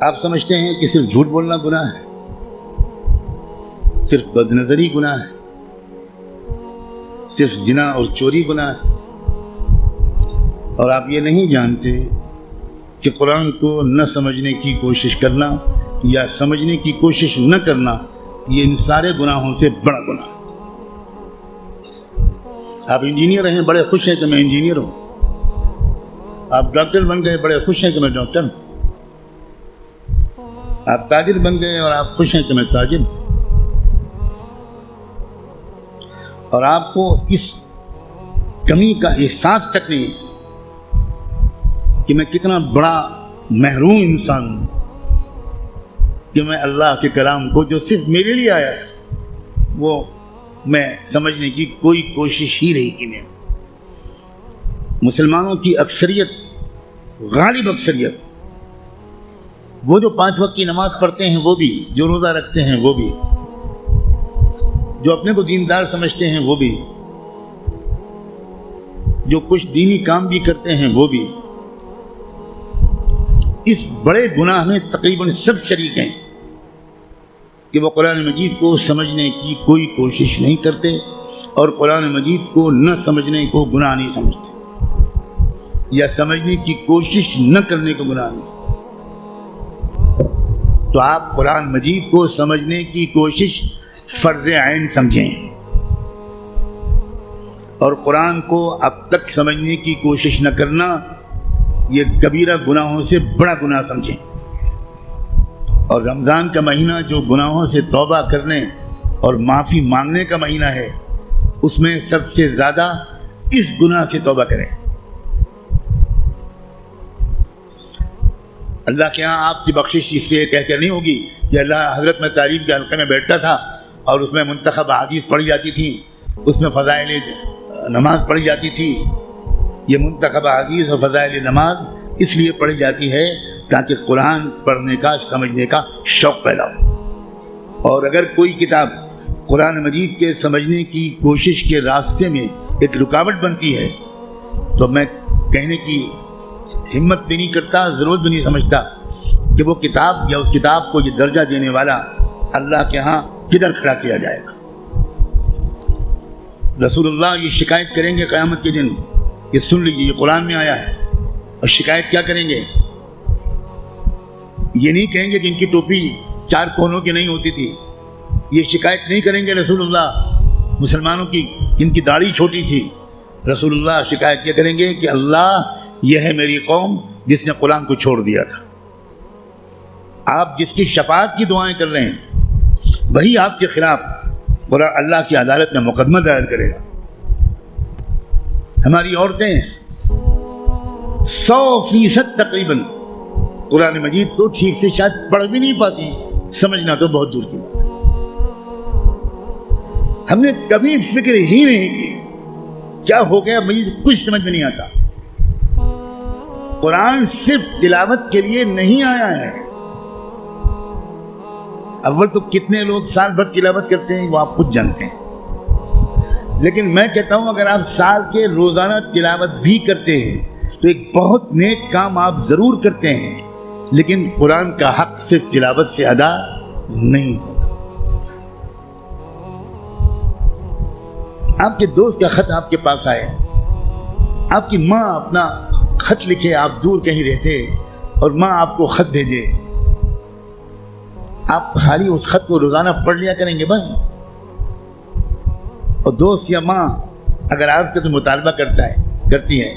آپ سمجھتے ہیں کہ صرف جھوٹ بولنا گناہ ہے، صرف بد نظری گناہ ہے، صرف زنا اور چوری گناہ ہے، اور آپ یہ نہیں جانتے کہ قرآن کو نہ سمجھنے کی کوشش کرنا یا سمجھنے کی کوشش نہ کرنا یہ ان سارے گناہوں سے بڑا گناہ ہے۔ آپ انجینئر ہیں، بڑے خوش ہیں کہ میں انجینئر ہوں، آپ ڈاکٹر بن گئے، بڑے خوش ہیں کہ میں ڈاکٹر ہوں، آپ تاجر بن گئے اور آپ خوش ہیں کہ میں تاجر ہوں، اور آپ کو اس کمی کا احساس تک نہیں ہے کہ میں کتنا بڑا محروم انسان ہوں کہ میں اللہ کے کلام کو جو صرف میرے لیے آیا تھا وہ میں سمجھنے کی کوئی کوشش ہی نہیں کی۔ میں مسلمانوں کی اکثریت، غالب اکثریت، وہ جو 5 وقت کی نماز پڑھتے ہیں وہ بھی، جو روزہ رکھتے ہیں وہ بھی، جو اپنے کو دیندار سمجھتے ہیں وہ بھی، جو کچھ دینی کام بھی کرتے ہیں وہ بھی، اس بڑے گناہ میں تقریباً سب شریک ہیں کہ وہ قرآن مجید کو سمجھنے کی کوئی کوشش نہیں کرتے اور قرآن مجید کو نہ سمجھنے کو گناہ نہیں سمجھتے یا سمجھنے کی کوشش نہ کرنے کو گناہ نہیں سمجھتے۔ تو آپ قرآن مجید کو سمجھنے کی کوشش فرض عین سمجھیں اور قرآن کو اب تک سمجھنے کی کوشش نہ کرنا یہ کبیرہ گناہوں سے بڑا گناہ سمجھیں۔ اور رمضان کا مہینہ جو گناہوں سے توبہ کرنے اور معافی مانگنے کا مہینہ ہے، اس میں سب سے زیادہ اس گناہ سے توبہ کریں۔ اللہ کے ہاں آپ کی بخشش اس سے کہہ کر نہیں ہوگی کہ اللہ حضرت میں تعلیم کے حلقے میں بیٹھتا تھا اور اس میں منتخب احادیث پڑھی جاتی تھی، اس میں فضائل نماز پڑھی جاتی تھی۔ یہ منتخب احادیث اور فضائل نماز اس لیے پڑھی جاتی ہے تاکہ قرآن پڑھنے کا، سمجھنے کا شوق پیدا ہو۔ اور اگر کوئی کتاب قرآن مجید کے سمجھنے کی کوشش کے راستے میں ایک رکاوٹ بنتی ہے تو میں کہنے کی ہمت بھی نہیں کرتا، ضرورت بھی نہیں سمجھتا کہ وہ کتاب یا اس کتاب کو یہ درجہ دینے والا اللہ کے ہاں کدھر کھڑا کیا جائے گا۔ رسول اللہ یہ شکایت کریں گے قیامت کے دن کہ سن لیجیے یہ قرآن میں آیا ہے، اور شکایت کیا کریں گے؟ یہ نہیں کہیں گے کہ ان کی ٹوپی 4 کونوں کی نہیں ہوتی تھی، یہ شکایت نہیں کریں گے رسول اللہ مسلمانوں کی جن کی داڑھی چھوٹی تھی۔ رسول اللہ شکایت یہ کریں گے کہ اللہ یہ ہے میری قوم جس نے قرآن کو چھوڑ دیا تھا۔ آپ جس کی شفاعت کی دعائیں کر رہے ہیں وہی آپ کے خلاف اللہ کی عدالت میں مقدمہ دائر کرے گا۔ ہماری عورتیں 100% تقریباً قرآن مجید کو ٹھیک سے شاید پڑھ بھی نہیں پاتی، سمجھنا تو بہت دور کی بات ہے۔ ہم نے کبھی فکر ہی نہیں کی کیا ہو گیا، مجھے کچھ سمجھ میں نہیں آتا۔ قرآن صرف تلاوت کے لیے نہیں آیا ہے۔ اول تو کتنے لوگ سال بھر تلاوت کرتے ہیں وہ آپ خود جانتے ہیں، لیکن میں کہتا ہوں اگر آپ سال کے روزانہ تلاوت بھی کرتے ہیں تو ایک بہت نیک کام آپ ضرور کرتے ہیں، لیکن قرآن کا حق صرف تلاوت سے ادا نہیں ہوگا۔ آپ کے دوست کا خط آپ کے پاس آئے، آپ کی ماں اپنا خط لکھے، آپ دور کہیں رہتے اور ماں آپ کو خط بھیجے، آپ خالی اس خط کو روزانہ پڑھ لیا کریں گے بس؟ اور دوست یا ماں اگر آپ سے کوئی مطالبہ کرتی ہے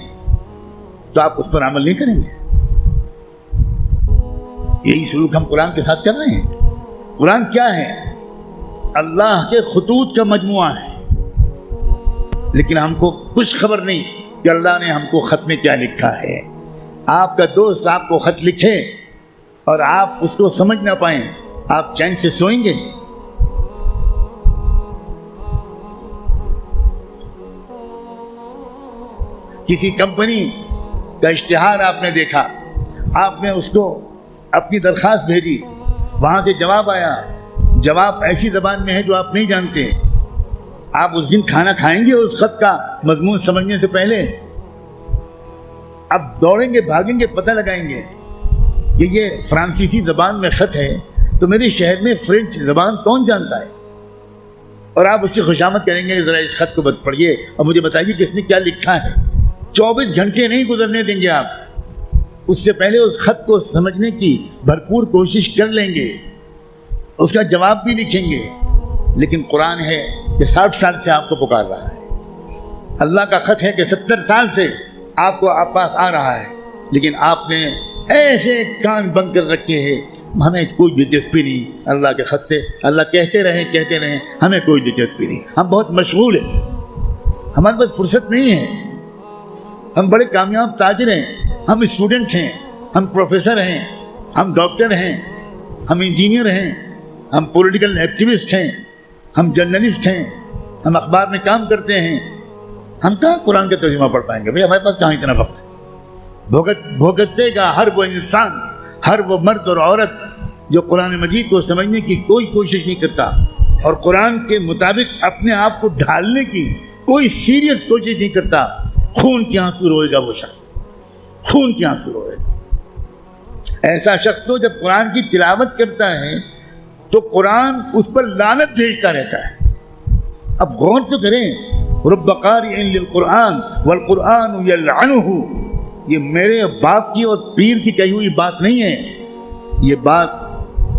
تو آپ اس پر عمل نہیں کریں گے؟ یہی سلوک ہم قرآن کے ساتھ کر رہے ہیں۔ قرآن کیا ہے؟ اللہ کے خطوط کا مجموعہ ہے، لیکن ہم کو کچھ خبر نہیں کہ اللہ نے ہم کو خط میں کیا لکھا ہے۔ آپ کا دوست آپ کو خط لکھے اور آپ اس کو سمجھ نہ پائیں، آپ چین سے سوئیں گے؟ کسی کمپنی کا اشتہار آپ نے دیکھا، آپ نے اس کو اپنی درخواست بھیجی، وہاں سے جواب آیا، جواب ایسی زبان میں ہے جو آپ نہیں جانتے، آپ اس دن کھانا کھائیں گے اس خط کا مضمون سمجھنے سے پہلے؟ اب دوڑیں گے، بھاگیں گے، پتہ لگائیں گے یہ فرانسیسی زبان میں خط ہے تو میرے شہر میں فرینچ زبان کون جانتا ہے؟ اور آپ اس کی خوشامد کریں گے ذرا اس خط کو پڑھیے اور مجھے بتائیے کہ اس نے کیا لکھا ہے۔ 24 گھنٹے نہیں گزرنے دیں گے آپ، اس سے پہلے اس خط کو سمجھنے کی بھرپور کوشش کر لیں گے، اس کا جواب بھی لکھیں گے۔ لیکن قرآن ہے کہ 60 سال سے آپ کو پکار رہا ہے، اللہ کا خط ہے کہ 70 سال سے آپ کو آپ پاس آ رہا ہے، لیکن آپ نے ایسے کان بند کر رکھے ہیں، ہمیں کوئی دلچسپی نہیں اللہ کے خط سے، اللہ کہتے رہیں ہمیں کوئی دلچسپی نہیں، ہم بہت مشغول ہیں، ہمارے پاس فرصت نہیں ہے، ہم بڑے کامیاب تاجر ہیں، ہم اسٹوڈنٹ ہیں، ہم پروفیسر ہیں، ہم ڈاکٹر ہیں، ہم انجینئر ہیں، ہم پولیٹیکل ایکٹیوسٹ ہیں، ہم جرنلسٹ ہیں، ہم اخبار میں کام کرتے ہیں، ہم کہاں قرآن کا ترجمہ پڑھ پائیں گے؟ بھئی ہمارے پاس کہاں اتنا وقت ہے؟ بھگتتے گا ہر وہ انسان، ہر وہ مرد اور عورت جو قرآن مجید کو سمجھنے کی کوئی کوشش نہیں کرتا اور قرآن کے مطابق اپنے آپ کو ڈھالنے کی کوئی سیریس کوشش نہیں کرتا، خون کے آنسو روئے گا وہ شخص، خون کے آنسو روئے گا۔ ایسا شخص تو جب قرآن کی تلاوت کرتا ہے تو قرآن اس پر لعنت بھیجتا رہتا ہے۔ اب غور تو کریں، رب قارئ للقرآن والقرآن یلعنہ، یہ میرے باپ کی اور پیر کی کہی ہوئی بات نہیں ہے، یہ بات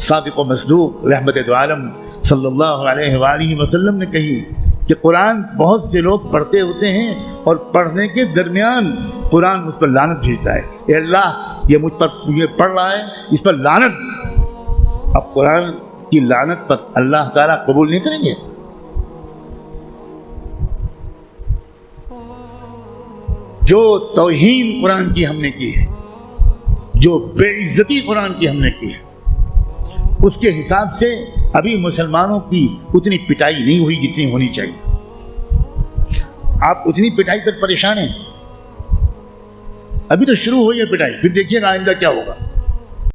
صادق و مصدوق رحمت دو عالم صلی اللہ علیہ وآلہ وسلم نے کہی کہ قرآن بہت سے لوگ پڑھتے ہوتے ہیں اور پڑھنے کے درمیان قرآن اس پر لعنت بھیجتا ہے، اے اللہ یہ مجھ پر یہ پڑھ رہا ہے، اس پر لعنت۔ اب قرآن کی لعنت پر اللہ تعالیٰ قبول نہیں کریں گے؟ جو توہین قرآن کی ہم نے کی ہے، جو بے عزتی قرآن کی ہم نے کی ہے، اس کے حساب سے ابھی مسلمانوں کی اتنی پٹائی نہیں ہوئی جتنی ہونی چاہیے۔ آپ اتنی پٹائی پر پریشان ہیں، ابھی تو شروع ہوئی ہے پٹائی، پھر دیکھیے گا آئندہ کیا ہوگا۔